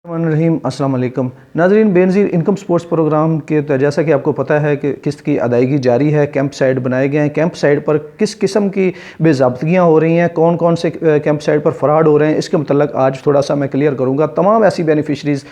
रहीम अस्सलाम वालेकुम नाज़रीन, बेनज़ीर इनकम सपोर्ट्स प्रोग्राम के जैसा कि आपको पता है कि किस्त की अदायगी जारी है। कैंप साइट बनाए गए हैं। कैंप साइट पर किस किस्म की बेज़ाब्तियाँ हो रही हैं, कौन कौन से कैंप साइट पर फ़्रॉड हो रहे हैं, इसके मतलब आज थोड़ा सा मैं क्लियर करूँगा। तमाम ऐसी बेनिफिशरीज़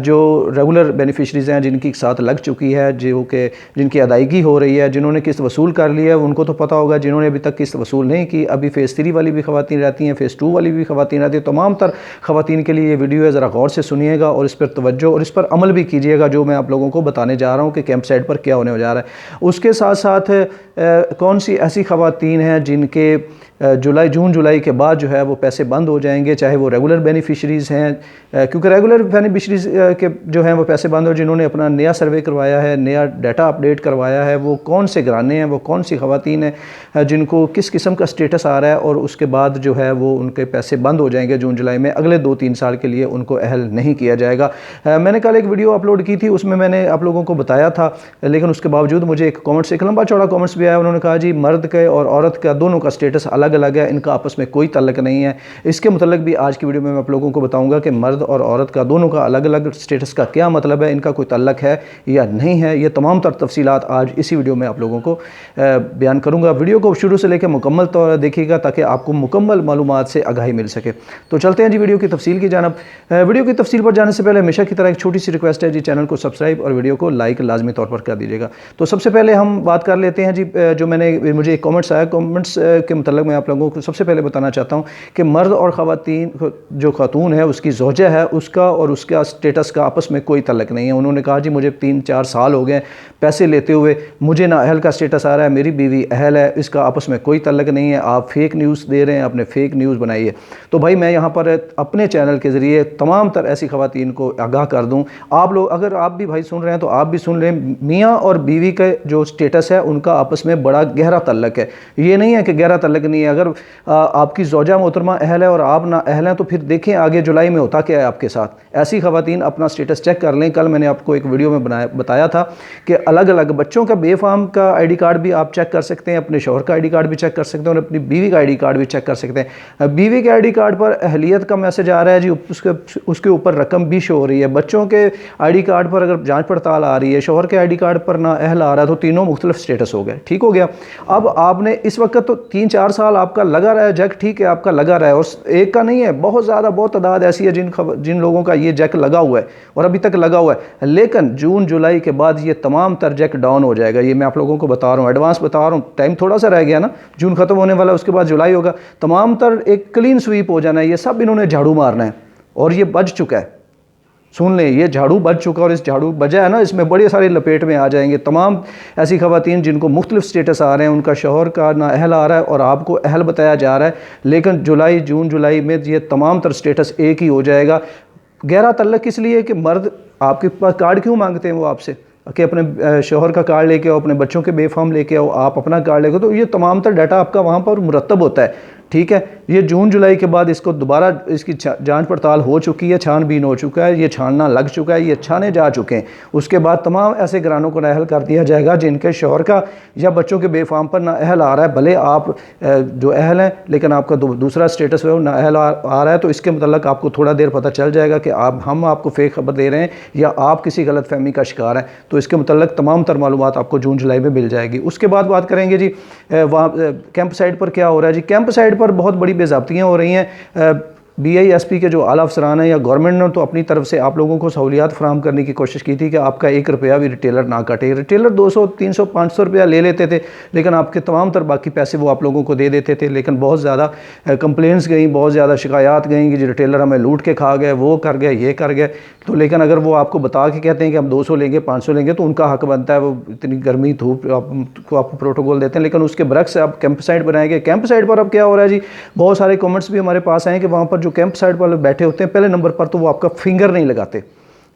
जो रेगुलर बेनिफिशरीज़ हैं, जिनकी साथ लग चुकी है, जो कि जिनकी अदायगी हो रही है, जिन्होंने किस्त वसूल कर लिया है उनको तो पता होगा। जिन्होंने अभी तक किस्त वसूल नहीं की, अभी फ़ेज़ 3 वाली भी ख़वातीन रहती हैं, फ़ेज़ 2 वाली भी ख़वातीन रहती हैं, तमाम तर ख़वातीन के लिए ये वीडियो है। ज़रा गौर से सुनिएगा और इस पर तवज्जो और इस पर अमल भी कीजिएगा जो मैं आप लोगों को बताने जा रहा हूँ कि कैंप साइट पर क्या होने जा रहा है। उसके साथ साथ कौन सी ऐसी ख़वातीन हैं जिनके जून जुलाई के बाद जो है वो पैसे बंद हो जाएंगे, चाहे वो रेगुलर बेनिफिशरीज़ हैं, क्योंकि रेगुलर बेनिफिशरीज़ के जो हैं वो पैसे बंद हो, जिन्होंने अपना नया सर्वे करवाया है, नया डाटा अपडेट करवाया है, वो कौन से घराने हैं, वो कौन सी ख़वातीन हैं जिनको किस किस्म का स्टेटस आ रहा है, और उसके बाद जो है वो उनके पैसे बंद हो जाएंगे जून जुलाई में। अगले 2-3 साल के लिए उनको अहल नहीं किया जाएगा। मैंने कल एक वीडियो अपलोड की थी, उसमें मैंने आप लोगों को बताया था, लेकिन उसके बावजूद मुझे एक कमेंट्स, एक लंबा चौड़ा कमेंट्स भी आया। उन्होंने कहा जी मर्द के और औरत का दोनों का स्टेटस अलग अलग है, इनका आपस में कोई ताल्लुक नहीं है। इसके मुतल्लिक भी आज की वीडियो में मैं आप लोगों को बताऊंगा कि मर्द और औरत का दोनों का अलग अलग स्टेटस का क्या मतलब है, इनका कोई ताल्लुक है या नहीं है। ये तमाम तर तफसीलात आज इसी वीडियो में आप लोगों को बयान करूंगा। वीडियो को शुरू से लेकर मुकम्मल तौर देखिएगा ताकि आपको मुकम्मल मालूमात से आगाही मिल सके। तो चलते हैं जी वीडियो की तफसील की जानब। वीडियो की तफसील पर जाने से पहले हमेशा की तरह एक छोटी सी रिक्वेस्ट है जी, चैनल को सब्सक्राइब और वीडियो को लाइक लाजमी तौर पर कर दीजिएगा। तो सबसे पहले हम बात कर लेते हैं जी, जो मुझे एक कमेंट्स आया, कमेंट्स के मतलब मैं आप लोगों को सबसे पहले बताना चाहता हूं कि मर्द और ख़वातीन, जो खातून है उसकी ज़ौजा है, उसका और उसका स्टेटस का आपस में कोई ताल्लुक नहीं है। उन्होंने कहा जी मुझे 3-4 साल हो गए पैसे लेते हुए, मुझे ना अहल का स्टेटस आ रहा है, मेरी बीवी अहल है, इसका आपस में कोई ताल्लुक नहीं है, आप फेक न्यूज़ दे रहे हैं, आपने फेक न्यूज़ बनाई है। तो भाई मैं यहाँ पर अपने चैनल के ज़रिए तमाम तर ऐसी ख़वातीन को आगाह कर दूँ, आप लोग अगर आप भी भाई सुन रहे हैं तो आप भी सुन रहे हैं, मियाँ और बीवी का जो स्टेटस है उनका आपस में बड़ा गहरा ताल्लुक है। ये नहीं है कि गहरा ताल्लुक नहीं है। अगर आपकी ज़ौजा मोहतरमा अहल है और आप ना अहल हैं तो फिर देखें आगे जुलाई में होता क्या है आपके साथ। ऐसी ख़वातीन अपना स्टेटस चेक कर लें। कल मैंने आपको एक वीडियो में बताया था कि अलग अलग बच्चों का बेफाम का ID कार्ड भी आप चेक कर सकते हैं, अपने शौहर का ID कार्ड भी चेक कर सकते हैं और अपनी बीवी का ID कार्ड भी चेक कर सकते हैं। बीवी के ID कार्ड पर अहलियत का मैसेज आ रहा है जी, उसके ऊपर रकम भी शो हो रही है। बच्चों के ID कार्ड पर अगर जाँच पड़ताल आ रही है, शौहर के ID कार्ड पर ना अहल आ रहा है, तो तीनों मुख्तलिफ स्टेटस हो गए। ठीक हो गया। अब आपने इस वक्त तो 3-4 साल आपका लगा रहा है जैक, ठीक है आपका लगा रहा है, और एक का नहीं है, बहुत ज़्यादा बहुत तादाद ऐसी है जिन लोगों का ये जैक लगा हुआ है और अभी तक लगा हुआ है। लेकिन जून जुलाई के बाद ये तमाम तर जैक डाउन हो जाएगा। ये मैं आप लोगों को बता रहा हूँ, एडवांस बता रहा हूँ। टाइम थोड़ा सा रह गया ना, जून खत्म होने वाला है, उसके बाद जुलाई होगा, तमाम तर एक क्लीन स्वीप हो जाना है। ये सब इन्होंने झाड़ू मारना है और ये बज चुका है। सुन लें, ये झाड़ू बज चुका, और इस झाड़ू बजा है ना, इसमें बड़े सारे लपेट में आ जाएंगे तमाम ऐसी ख़वातीन जिनको मुख्तलिफ स्टेटस आ रहे हैं, उनका शौहर का ना अहल आ रहा है और आपको अहल बताया जा रहा है, लेकिन जून जुलाई में ये तमाम तर स्टेटस एक ही हो जाएगा। गहरा तल्लक इसलिए कि मर्द आपके पास कार्ड क्यों मांगते हैं वो आपसे कि अपने शौहर का कार्ड लेके आओ, अपने बच्चों के बेफाम लेके आओ, आप अपना कार्ड लेके, तो ये तमाम तर डाटा आपका वहाँ पर मुरतब होता है। ठीक है, ये जून जुलाई के बाद इसको दोबारा इसकी जांच पड़ताल हो चुकी है, छानबीन हो चुका है, ये छानना लग चुका है, ये छाने जा चुके हैं। उसके बाद तमाम ऐसे घरानों को नाअहल कर दिया जाएगा जिनके शौहर का या बच्चों के बेफाम पर नाअहल आ रहा है। भले आप जो अहल हैं लेकिन आपका दूसरा स्टेटस है वो नाअहल आ रहा है, तो इसके मतलब आपको थोड़ा देर पता चल जाएगा कि हम आपको फेक खबर दे रहे हैं या आप किसी गलत फहमी का शिकार हैं। तो इसके मतलब तमाम तर मालूमात आपको जून जुलाई में मिल जाएगी। उसके बाद बात करेंगे जी वहाँ कैंप साइट पर क्या हो रहा है। जी कैंप साइट पर बहुत बड़ी बेज़ाब्तियाँ हो रही हैं। BISP के जो आला अफसरान हैं या गवर्नमेंट ने तो अपनी तरफ से आप लोगों को सहूलियात फराहम करने की कोशिश की थी कि आपका 1 रुपया भी रिटेलर ना काटे। रिटेलर 200, 300, 500 रुपया ले लेते थे, लेकिन आपके तमाम तर बाकी पैसे वो आप लोगों को दे देते थे। लेकिन बहुत ज़्यादा कंप्लेंट्स गई, बहुत ज़्यादा शिकायत गई कि रिटेलर हमें लूट के खा गए, वो कर गए, ये कर गए। तो लेकिन अगर वो आपको बता के कहते हैं कि हम 200 लेंगे, 500 लेंगे, तो उनका हक बनता है। वो इतनी गर्मी धूप आपको प्रोटोकॉल देते हैं, लेकिन उसके बरक्स आप कैंप साइट बनाएंगे। कैंप साइट पर अब क्या हो रहा है जी, बहुत सारे कमेंट्स भी हमारे पास आए कि वहाँ पर जो कैंप साइट पर बैठे होते हैं, पहले नंबर पर तो वो आपका फिंगर नहीं लगाते।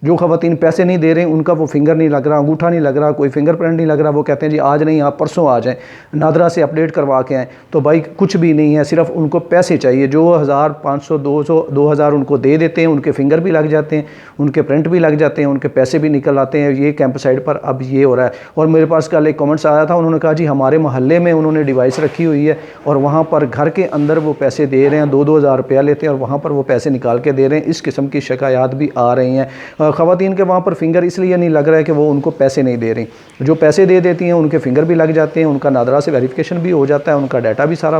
جو خواتین پیسے نہیں دے رہے ہیں ان کا وہ فنگر نہیں لگ رہا، انگوٹھا نہیں لگ رہا، کوئی فنگر پرنٹ نہیں لگ رہا، وہ کہتے ہیں جی آج نہیں آپ پرسوں آ جائیں، نادرا سے اپڈیٹ کروا کے آئیں. تو بھائی کچھ بھی نہیں ہے، صرف ان کو پیسے چاہیے. جو 1000 500 200 2000 ان کو دے دیتے ہیں، ان کے فنگر بھی لگ جاتے ہیں، ان کے پرنٹ بھی لگ جاتے ہیں، ان کے پیسے بھی نکل آتے ہیں. یہ کیمپ سائٹ پر اب یہ ہو رہا ہے. اور میرے پاس کل ایک کمنٹس آیا تھا، انہوں نے کہا جی ہمارے محلے میں انہوں نے ڈیوائس رکھی ہوئی ہے اور وہاں پر گھر کے اندر وہ پیسے دے رہے ہیں، 2-2000 روپیہ لیتے ہیں اور وہاں پر وہ پیسے نکال کے دے رہے ہیں. اس قسم کی شکایات بھی آ رہی ہیں. خواتین کے وہاں پر فنگر اس لیے نہیں لگ رہا ہے کہ وہ ان کو پیسے نہیں دے رہی. جو پیسے دے دیتی ہیں ان کے فنگر بھی لگ جاتے ہیں، ان کا نادرا سے ویریفیکیشن بھی ہو جاتا ہے، ان کا ڈیٹا بھی سارا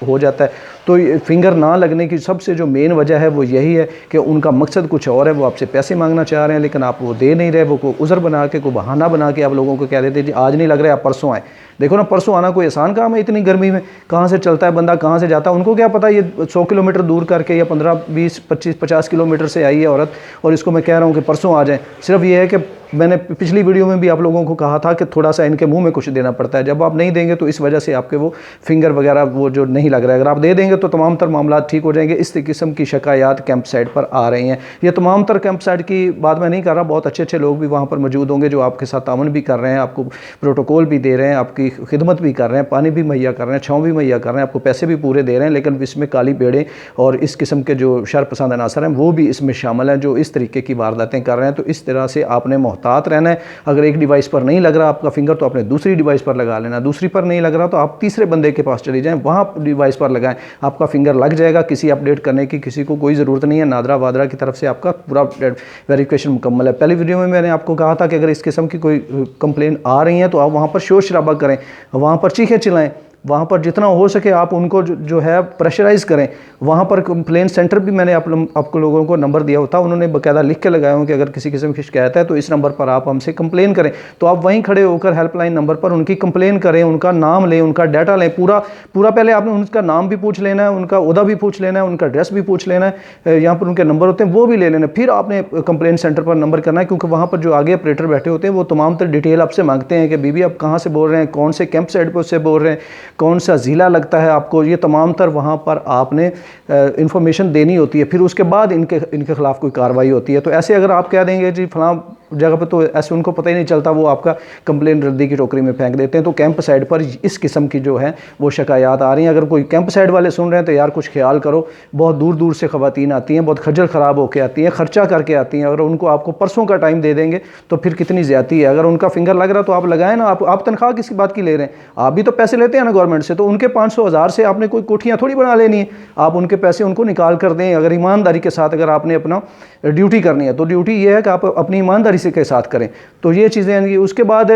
ہو جاتا ہے. تو فنگر نہ لگنے کی سب سے جو مین وجہ ہے وہ یہی ہے کہ ان کا مقصد کچھ اور ہے. وہ آپ سے پیسے مانگنا چاہ رہے ہیں لیکن آپ وہ دے نہیں رہے. وہ کوئی عذر بنا کے، کوئی بہانہ بنا کے آپ لوگوں کو کہہ دیتے ہیں جی آج نہیں لگ رہا آپ پرسوں آئیں. دیکھو نا، پرسوں آنا کوئی آسان کام ہے اتنی گرمی میں؟ کہاں سے چلتا ہے بندہ، کہاں سے جاتا ہے؟ ان کو کیا پتہ یہ 100 کلومیٹر دور کر کے یا 15 20 25 50 کلومیٹر سے آئی ہے عورت اور اس کو میں کہہ رہا ہوں کہ پرسوں آ جائیں. صرف یہ ہے کہ میں نے پچھلی ویڈیو میں بھی آپ لوگوں کو کہا تھا کہ تھوڑا سا ان کے منہ میں کچھ دینا پڑتا ہے. جب آپ نہیں دیں گے تو اس وجہ سے آپ کے وہ فنگر وغیرہ وہ جو نہیں لگ رہا ہے. اگر آپ دے دیں گے تو تمام تر معاملات ٹھیک ہو جائیں گے. اس قسم کی شکایات کیمپ سائٹ پر آ رہی ہیں. یہ تمام تر کیمپ سائٹ کی بات میں نہیں کر رہا، بہت اچھے لوگ بھی وہاں پر موجود ہوں گے جو آپ کے ساتھ تعاون بھی کر رہے ہیں، آپ کو پروٹوکول بھی دے رہے ہیں، آپ کی خدمت بھی کر رہے ہیں، پانی بھی مہیا کر رہے ہیں، چھاؤں بھی مہیا کر رہے ہیں، آپ کو پیسے بھی پورے دے رہے ہیں. لیکن اس میں کالی بیڑیں اور اس قسم کے جو شر پسند عناصر ہیں وہ بھی اس میں شامل ہیں جو اس طریقے کی وارداتیں کر رہے ہیں. تو اس طرح سے آپ نے محتاط رہنا ہے. اگر ایک ڈیوائس پر نہیں لگ رہا آپ کا فنگر تو اپنے دوسری ڈیوائس پر لگا لینا. دوسری پر نہیں لگ رہا تو آپ تیسرے بندے کے پاس چلے جائیں، وہاں ڈیوائس پر لگائیں، آپ کا فنگر لگ جائے گا. کسی اپڈیٹ کرنے کی کسی کو کوئی ضرورت نہیں ہے. نادرا وادرا کی طرف سے آپ کا پورا ویریفیکیشن مکمل ہے. پہلی ویڈیو میں نے آپ کو کہا تھا کہ اگر اس قسم کی کوئی کمپلین آ رہی ہیں تو آپ وہاں پر شور شرابہ کریں، وہاں پر چیخیں چلائیں، وہاں پر جتنا ہو سکے آپ ان کو جو ہے پریشرائز کریں. وہاں پر کمپلین سینٹر بھی میں نے آپ کو لوگوں کو نمبر دیا ہوتا، انہوں نے باقاعدہ لکھ کے لگایا ہوں کہ اگر کسی قسم کی شکایت ہے تو اس نمبر پر آپ ہم سے کمپلین کریں. تو آپ وہیں کھڑے ہو کر ہیلپ لائن نمبر پر ان کی کمپلین کریں، ان کا نام لیں، ان کا ڈیٹا لیں، پورا پہلے آپ نے ان کا نام بھی پوچھ لینا ہے، ان کا عہدہ بھی پوچھ لینا ہے، ان کا ایڈریس بھی پوچھ لینا ہے، یہاں پر ان کے نمبر ہوتے ہیں وہ بھی لے لینا. پھر آپ نے کمپلین سینٹر پر نمبر کرنا ہے کیونکہ وہاں پر جو آگے آپریٹر بیٹھے ہوتے ہیں وہ تمام تر ڈیٹیل آپ سے مانگتے ہیں کہ بی بی آپ کہاں سے بول رہے ہیں، کون سے کیمپ سائٹ پر سے بول رہے ہیں، کون سا ضلع لگتا ہے آپ کو. یہ تمام تر وہاں پر آپ نے انفارمیشن دینی ہوتی ہے. پھر اس کے بعد ان کے خلاف کوئی کارروائی ہوتی ہے. تو ایسے اگر آپ کہہ دیں گے جی فلاں جگہ پہ، تو ایسے ان کو پتہ ہی نہیں چلتا، وہ آپ کا کمپلین ردی کی ٹوکری میں پھینک دیتے ہیں. تو کیمپ سائٹ پر اس قسم کی جو ہے وہ شکایات آ رہی ہیں. اگر کوئی کیمپ سائٹ والے سن رہے ہیں تو یار کچھ خیال کرو. بہت دور دور سے خواتین آتی ہیں، بہت خجل خراب ہو کے آتی ہیں، خرچہ کر کے آتی ہیں. اگر ان کو آپ کو پرسوں کا ٹائم دے دیں گے تو پھر کتنی زیادتی ہے. اگر ان کا فنگر لگ رہا تو آپ لگائیں نا. آپ تنخواہ کس بات کی لے رہے ہیں؟ آپ بھی تو پیسے لیتے ہیں نا گورنمنٹ سے. تو ان کے 500 1000 سے آپ نے کوئی کوٹھیاں تھوڑی بنا لینی ہیں. آپ ان کے پیسے ان کو نکال کر دیں. اگر ایمانداری کے ساتھ اگر آپ نے اپنا ڈیوٹی کرنی ہے تو ڈیوٹی یہ ہے کہ آپ اپنی ایمانداری سے کے ساتھ کریں. تو یہ چیزیں ہیں. اس کے بعد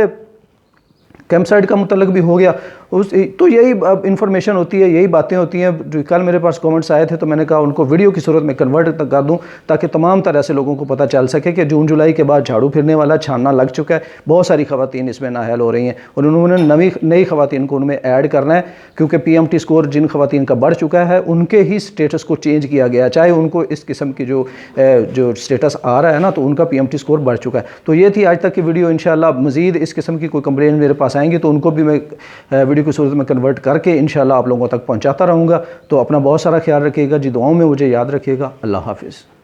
کیمپ سائٹ کا متعلق بھی ہو گیا. تو یہی انفارمیشن ہوتی ہے، یہی باتیں ہوتی ہیں. جو کل میرے پاس کامنٹس آئے تھے تو میں نے کہا ان کو ویڈیو کی صورت میں کنورٹ کر دوں تاکہ تمام طرح سے لوگوں کو پتہ چل سکے کہ جون جولائی کے بعد جھاڑو پھرنے والا چھاننا لگ چکا ہے. بہت ساری خواتین اس میں نااہل ہو رہی ہیں اور انہوں نے نئی خواتین کو ان میں ایڈ کرنا ہے کیونکہ پی ایم ٹی اسکور جن خواتین کا بڑھ چکا ہے ان کے ہی سٹیٹس کو چینج کیا گیا، چاہے ان کو اس قسم کی جو سٹیٹس آ رہا ہے نا تو ان کا پی ایم ٹی اسکور بڑھ چکا ہے. تو یہ تھی آج تک کی ویڈیو. انشاءاللہ مزید اس قسم کی کوئی کمپلین میرے پاس آئیں گی تو ان کو بھی میں ویڈیو کی صورت میں کنورٹ کر کے انشاءاللہ آپ لوگوں تک پہنچاتا رہوں گا. تو اپنا بہت سارا خیال رکھیے گا جی، دعاؤں میں مجھے یاد رکھیے گا. اللہ حافظ.